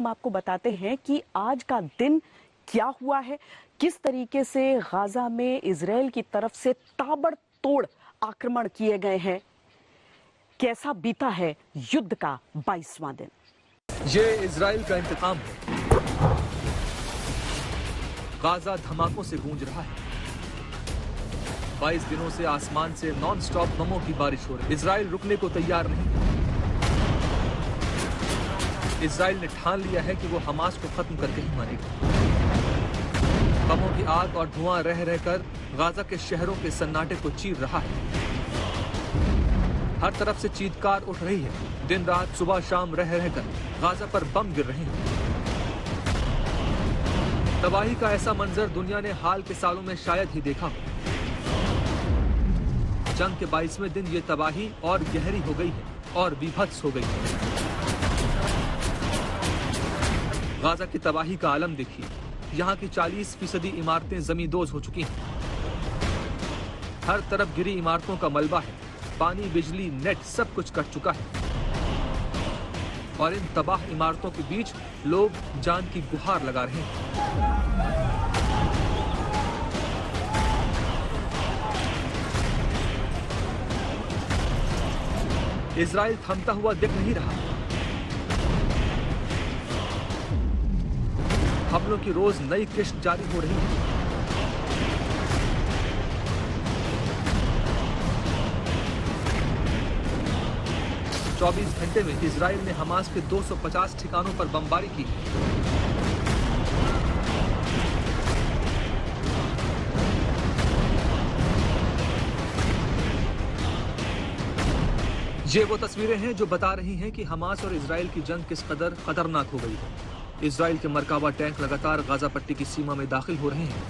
हम आपको बताते हैं कि आज का दिन क्या हुआ है, किस तरीके से गाजा में इजराइल की तरफ से ताबड़तोड़ आक्रमण किए गए हैं, कैसा बीता है युद्ध का 22वां दिन। ये इजराइल का इंतकाम है। गाजा धमाकों से गूंज रहा है। 22 दिनों से आसमान से नॉन स्टॉप बमों की बारिश हो रही है। इजराइल रुकने को तैयार नहीं। इजराइल ने ठान लिया है कि वो हमास को खत्म करके ही मानेगा। बमों की आग और धुआं रह रहकर गाजा के शहरों के सन्नाटे को चीर रहा है। हर तरफ से चीत्कार उठ रही है। दिन रात सुबह शाम रह रहकर गाजा पर बम गिर रहे हैं। तबाही का ऐसा मंजर दुनिया ने हाल के सालों में शायद ही देखा हो। जंग के 22वें दिन ये तबाही और गहरी हो गई है और विभत्स हो गई है। गाजा की तबाही का आलम देखिए। यहाँ की 40% इमारतें जमींदोज हो चुकी हैं। हर तरफ गिरी इमारतों का मलबा है। पानी, बिजली, नेट सब कुछ कट चुका है। और इन तबाह इमारतों के बीच लोग जान की गुहार लगा रहे हैं। इजराइल थमता हुआ दिख नहीं रहा। हमलों की रोज नई किश्त जारी हो रही है। चौबीस घंटे में इजराइल ने हमास के 250 ठिकानों पर बमबारी की। ये वो तस्वीरें हैं जो बता रही हैं कि हमास और इजराइल की जंग किस कदर खतरनाक हो गई है। इजराइल के मरकाबा टैंक लगातार गाजा पट्टी की सीमा में दाखिल हो रहे हैं।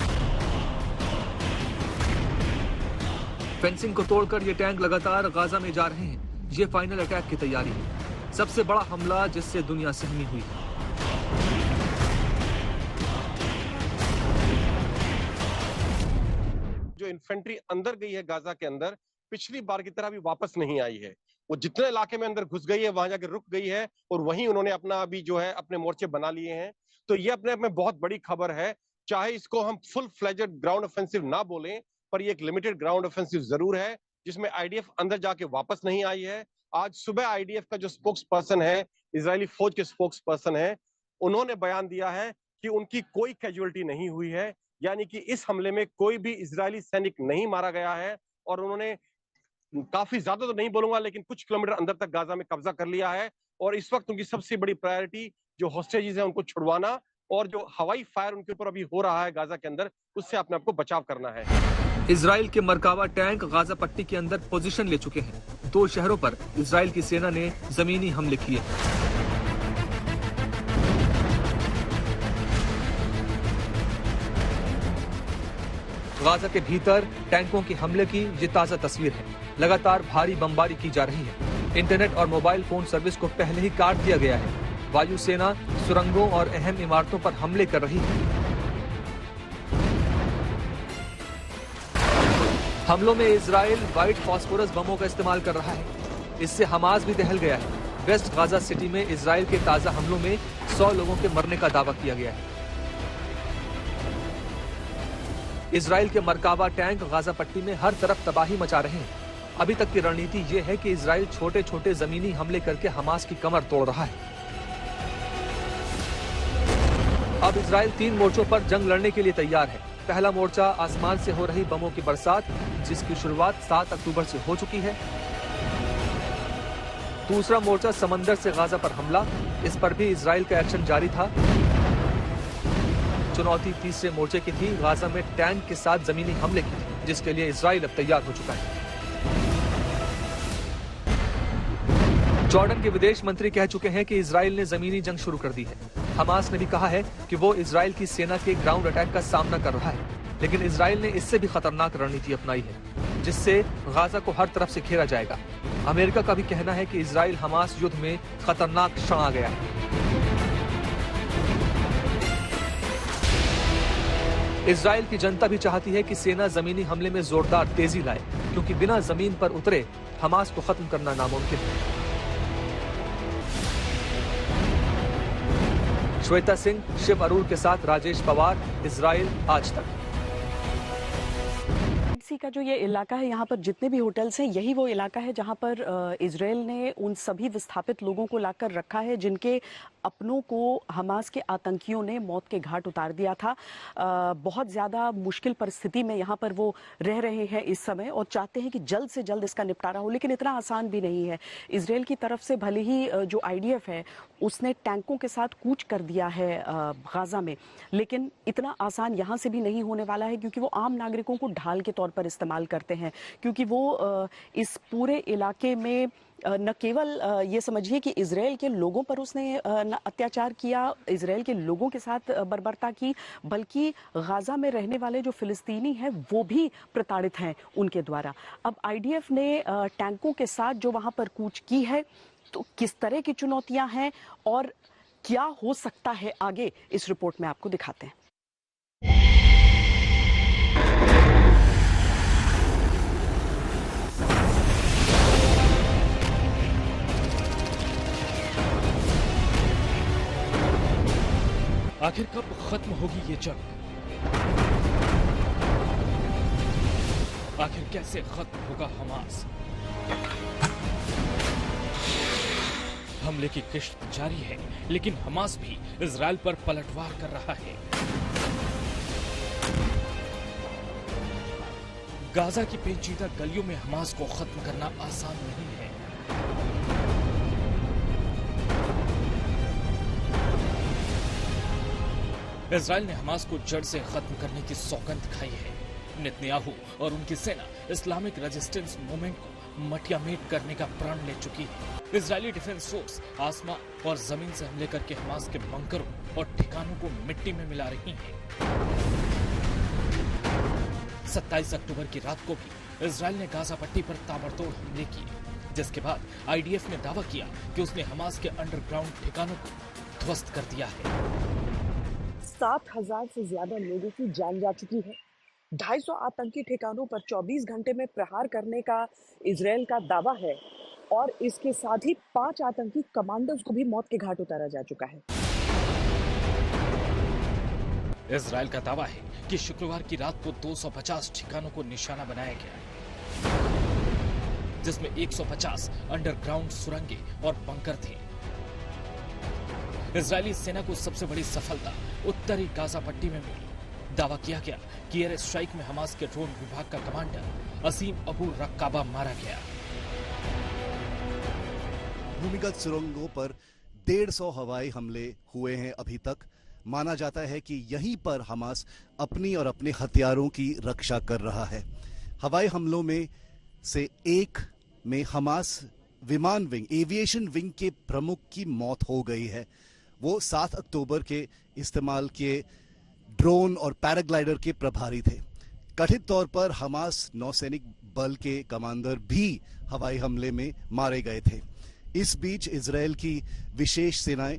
फेंसिंग को तोड़कर ये टैंक लगातार गाजा में जा रहे हैं। ये फाइनल अटैक की तैयारी है। सबसे बड़ा हमला जिससे दुनिया सहमी हुई है। जो इन्फेंट्री अंदर गई है गाजा के अंदर, पिछली बार की तरह भी वापस नहीं आई है। वो जितने इलाके में अंदर घुस गई है वहां जाकर रुक गई है और वहीं उन्होंने अपना अभी जो है अपने मोर्चे बना लिए हैं। तो ये अपने आप में बहुत बड़ी खबर है। चाहे इसको हम फुल फ्लेजेड ग्राउंड ऑफेंसिव ना बोलें, पर ये एक लिमिटेड ग्राउंड ऑफेंसिव जरूर है जिसमें आईडीएफ अंदर जाके वापस नहीं आई है। आज सुबह आईडीएफ का जो स्पोक्स पर्सन है, इजरायली फौज के स्पोक्स पर्सन है, उन्होंने बयान दिया है कि उनकी कोई कैजुअलिटी नहीं हुई है, यानी कि इस हमले में कोई भी इजरायली सैनिक नहीं मारा गया है। और उन्होंने काफी ज्यादा तो नहीं बोलूंगा लेकिन कुछ किलोमीटर अंदर तक गाजा में कब्जा कर लिया है। और इस वक्त उनकी सबसे बड़ी प्रायोरिटी जो हॉस्टेजेस हैं उनको छुड़वाना और जो हवाई फायर उनके ऊपर अभी हो रहा है गाजा के अंदर, उससे अपने आप को बचाव करना है। इजराइल के मरकावा टैंक गाजा पट्टी के अंदर पोजीशन ले चुके हैं। 2 शहरों पर इजराइल की सेना ने जमीनी हमले किए। गाजा के भीतर टैंकों के हमले की ये ताजा तस्वीर है। लगातार भारी बमबारी की जा रही है। इंटरनेट और मोबाइल फोन सर्विस को पहले ही काट दिया गया है। वायुसेना सुरंगों और अहम इमारतों पर हमले कर रही है। हमलों में इजराइल व्हाइट फास्फोरस बमों का इस्तेमाल कर रहा है। इससे हमास भी दहल गया है। वेस्ट गाजा सिटी में इजराइल के ताजा हमलों में 100 लोगों के मरने का दावा किया गया है। इजराइल के मरकाबा टैंक गाजा पट्टी में हर तरफ तबाही मचा रहे हैं। अभी तक की रणनीति ये है कि इजराइल छोटे छोटे जमीनी हमले करके हमास की कमर तोड़ रहा है। अब इजराइल 3 मोर्चों पर जंग लड़ने के लिए तैयार है। पहला मोर्चा आसमान से हो रही बमों की बरसात, जिसकी शुरुआत 7 अक्टूबर से हो चुकी है। दूसरा मोर्चा समंदर से गाजा पर हमला, इस पर भी इजराइल का एक्शन जारी था। चुनौती तीसरे मोर्चे की थी, गाजा में टैंक के साथ जमीनी हमले की, जिसके लिए इजराइल अब तैयार हो चुका है। जॉर्डन के विदेश मंत्री कह चुके हैं कि इजराइल ने जमीनी जंग शुरू कर दी है। हमास ने भी कहा है कि वो इजराइल की सेना के ग्राउंड अटैक का सामना कर रहा है, लेकिन इजराइल ने इससे भी खतरनाक रणनीति अपनाई है, जिससे गाजा को हर तरफ से घेरा जाएगा। अमेरिका का भी कहना है कि इजराइल हमास युद्ध में खतरनाक क्षण आ गया है। इजराइल की जनता भी चाहती है कि सेना जमीनी हमले में जोरदार तेजी लाए, क्योंकि बिना जमीन पर उतरे हमास को खत्म करना नामुमकिन है। श्वेता सिंह, शिव अरूर के साथ राजेश पवार, इजराइल आज तक। सी का जो ये इलाका है, यहाँ पर जितने भी होटल्स हैं, यही वो इलाका है जहाँ पर इजराइल ने उन सभी विस्थापित लोगों को लाकर रखा है जिनके अपनों को हमास के आतंकियों ने मौत के घाट उतार दिया था। बहुत ज़्यादा मुश्किल परिस्थिति में यहाँ पर वो रह रहे हैं इस समय और चाहते हैं कि जल्द से जल्द इसका निपटारा हो, लेकिन इतना आसान भी नहीं है। इजराइल की तरफ से भले ही जो IDF है उसने टैंकों के साथ कूच कर दिया है गाजा में, लेकिन इतना आसान यहाँ से भी नहीं होने वाला है, क्योंकि वो आम नागरिकों को ढाल के तौर पर इस्तेमाल करते हैं। क्योंकि वो इस पूरे इलाके में न केवल ये समझिए कि इजराइल के लोगों पर उसने अत्याचार किया, इजराइल के लोगों के साथ बर्बरता की, बल्कि गाजा में रहने वाले जो फिलिस्तीनी हैं वो भी प्रताड़ित हैं उनके द्वारा। अब IDF ने टैंकों के साथ जो वहां पर कूच की है, तो किस तरह की चुनौतियां हैं और क्या हो सकता है आगे, इस रिपोर्ट में आपको दिखाते हैं। आखिर कब खत्म होगी ये जंग? आखिर कैसे खत्म होगा हमास? हमले की किश्त जारी है, लेकिन हमास भी इजराइल पर पलटवार कर रहा है। गाजा की पेचीदा गलियों में हमास को खत्म करना आसान नहीं है। इजराइल ने हमास को जड़ से खत्म करने की सौगंध खाई है। नेतन्याहू और उनकी सेना इस्लामिक रेजिस्टेंस मूवमेंट को मटियामेट करने का प्रण ले चुकी है। इजरायली डिफेंस फोर्स आसमान और जमीन से हमले करके हमास के बंकरों और ठिकानों को मिट्टी में मिला रही है। 27 अक्टूबर की रात को भी इजराइल ने गाजा पट्टी पर ताबड़तोड़ हमले किए, जिसके बाद IDF ने दावा किया कि उसने हमास के अंडरग्राउंड ठिकानों को ध्वस्त कर दिया है। 7,000 से ज्यादा लोगों की जान जा चुकी है। 250 आतंकी ठिकानों पर 24 घंटे में प्रहार करने का इजराइल का दावा है और इसके साथ ही 5 आतंकी कमांडर्स को भी मौत के घाट उतारा जा चुका है। इजराइल का दावा है कि शुक्रवार की रात को 250 ठिकानों को निशाना बनाया गया, जिसमें 150 अंडरग्राउंड सुरंगें और बंकर थे। इजरायली सेना को सबसे बड़ी सफलता उत्तरी गाजा पट्टी में मिली। दावा किया गया कि एयर स्ट्राइक में हमास के ड्रोन विभाग का कमांडर असीम अबू रक्काबा मारा गया। भूमिगत सुरंगों पर 150 हवाई हमले हुए हैं अभी तक। माना जाता है कि यहीं पर हमास अपनी और अपने हथियारों की रक्षा कर रहा है। हवाई हमलों में से एक में हमास विमान विंग, एविएशन विंग के प्रमुख की मौत हो गई है। वो 7 अक्टूबर के इस्तेमाल किए ड्रोन और पैराग्लाइडर के प्रभारी थे। कथित तौर पर हमास नौसैनिक बल के कमांडर भी हवाई हमले में मारे गए थे। इस बीच इजराइल की विशेष सेनाएं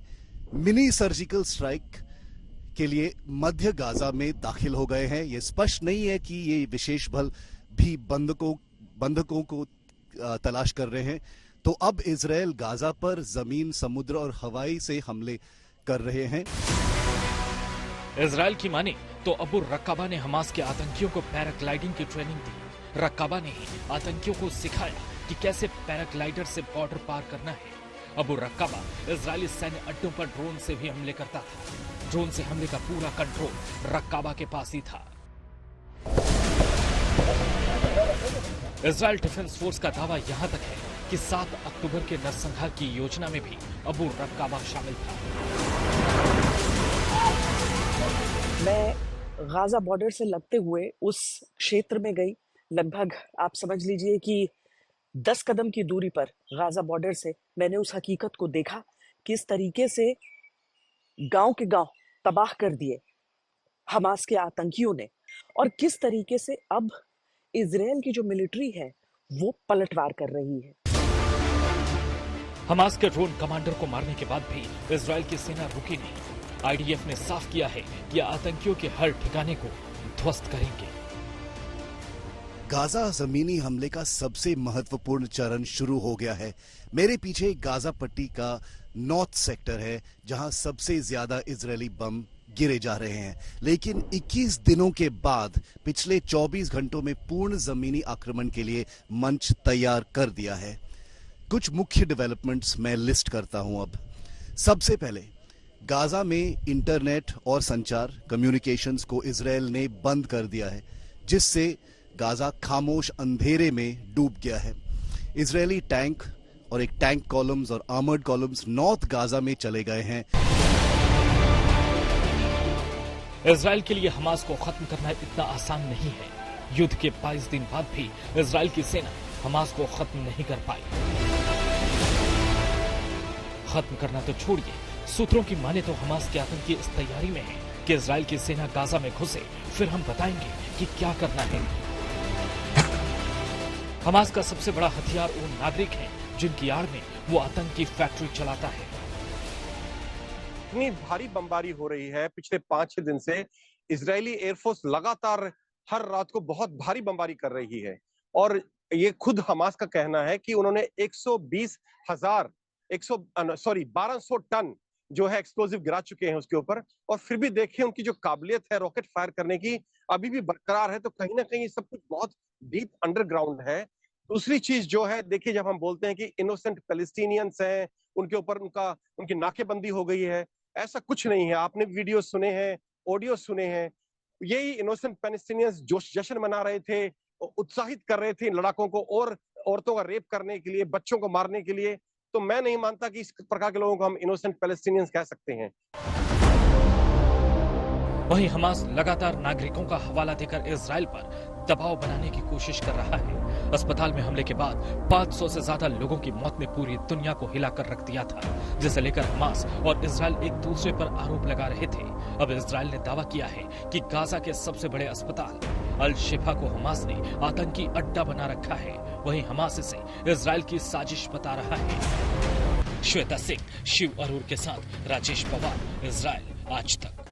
मिनी सर्जिकल स्ट्राइक के लिए मध्य गाजा में दाखिल हो गए हैं। ये स्पष्ट नहीं है कि ये विशेष बल भी बंधकों को तलाश कर रहे हैं। तो अब इजराइल गाजा पर जमीन, समुद्र और हवाई से हमले कर रहे हैं। इजराइल की माने तो अबू रक्काबा ने हमास के आतंकियों को पैराग्लाइडिंग की ट्रेनिंग दी। रक्काबा ने ही आतंकियों को सिखाया कि कैसे पैराग्लाइडर से बॉर्डर पार करना है। अबू रक्काबा इजरायली सैन्य अड्डों पर ड्रोन से भी हमले करता था। ड्रोन से हमले का पूरा कंट्रोल रक्काबा के पास ही था। इजराइल डिफेंस फोर्स का दावा यहां तक है कि 7 अक्टूबर के नरसंहार की योजना में भी अबू रक्काबा शामिल था। मैं गाजा बॉर्डर से लगते हुए उस क्षेत्र में गई। लगभग आप समझ लीजिए कि 10 कदम की दूरी पर गाजा बॉर्डर से मैंने उस हकीकत को देखा, किस तरीके से गांव के गांव तबाह कर दिए हमास के आतंकियों ने, और किस तरीके से अब इजराइल की जो मिलिट्री है वो पलटवार कर रही है। हमास के ड्रोन कमांडर को मारने के बाद भी इजराइल की सेना रुकी नहीं। IDF ने साफ किया है कि आतंकियों के हर ठिकाने को ध्वस्त करेंगे। गाजा जमीनी हमले का सबसे महत्वपूर्ण चरण शुरू हो गया है। मेरे पीछे गाजा पट्टी का नॉर्थ सेक्टर है, जहां सबसे ज्यादा इजरायली बम गिरे जा रहे हैं। लेकिन 21 दिनों के बाद पिछले 24 घंटों में पूर्ण जमीनी आक्रमण के लिए मंच तैयार कर दिया है। कुछ मुख्य डेवलपमेंट्स मैं लिस्ट करता हूं अब। सबसे पहले गाजा में इंटरनेट और संचार कम्युनिकेशंस को इजरायल ने बंद कर दिया है, जिससे गाजा खामोश अंधेरे में डूब गया है। इजरायली टैंक और एक टैंक कॉलम्स और आर्मर्ड कॉलम्स नॉर्थ गाजा में चले गए हैं। इजरायल के लिए हमास को खत्म करना इतना आसान नहीं है। युद्ध के 22 दिन बाद भी इजरायल की सेना हमास को खत्म नहीं कर पाई। खत्म करना तो छोड़िए, सूत्रों की माने तो हमास के आतंकी इस तैयारी में है कि इजरायल की सेना गाजा में घुसे, फिर हम बताएंगे कि क्या करना है। हमास का सबसे बड़ा हथियार वो नागरिक हैं जिनकी आड़ में वो आतंकी फैक्ट्री चलाता है। इतनी भारी बमबारी हो रही है पिछले 5-6 दिन से। इजरायली एयरफोर्स लगातार हर रात को बहुत भारी बमबारी कर रही है और ये खुद हमास का कहना है कि उन्होंने 1200 टन जो है एक्सप्लोजिव गिरा चुके हैं उसके ऊपर, और फिर भी देखिए उनकी जो काबिलियत है रॉकेट फायर करने की अभी भी बरकरार है। तो कहीं ना कहीं सब कुछ बहुत डीप अंडरग्राउंड है। दूसरी चीज जो है, देखिए जब हम बोलते हैं कि इनोसेंट पैलेस्टीनियंस हैं, उनके ऊपर उनकी नाकेबंदी हो गई है, ऐसा कुछ नहीं है। आपने वीडियो सुने हैं, ऑडियो सुने हैं। यही इनोसेंट पैलेस्टीनियंस जश्न मना रहे थे, उत्साहित कर रहे थे लड़ाकों को और औरतों का रेप करने के लिए, बच्चों को मारने के लिए। तो मैं नहीं मानता कि इस प्रकार के लोगों को हम इनोसेंट पैलेस्टीनियंस कह सकते हैं। वहीं हमास लगातार नागरिकों का हवाला देकर इजरायल पर दबाव बनाने की कोशिश कर रहा है। अस्पताल में हमले के बाद 500 से ज्यादा लोगों की मौत ने पूरी दुनिया को हिलाकर रख दिया था, जिसे लेकर हमास और इजरायल एक दूसरे पर आरोप लगा रहे थे। अब इजरायल ने दावा किया है कि गाजा के सबसे बड़े अस्पताल अल शिफा को हमास ने आतंकी अड्डा बना रखा है। वहीं हमास इसे इजरायल की साजिश बता रहा है। श्वेता सिंह, शिव अरोड़ के साथ राजेश पवार, इजरायल आज तक।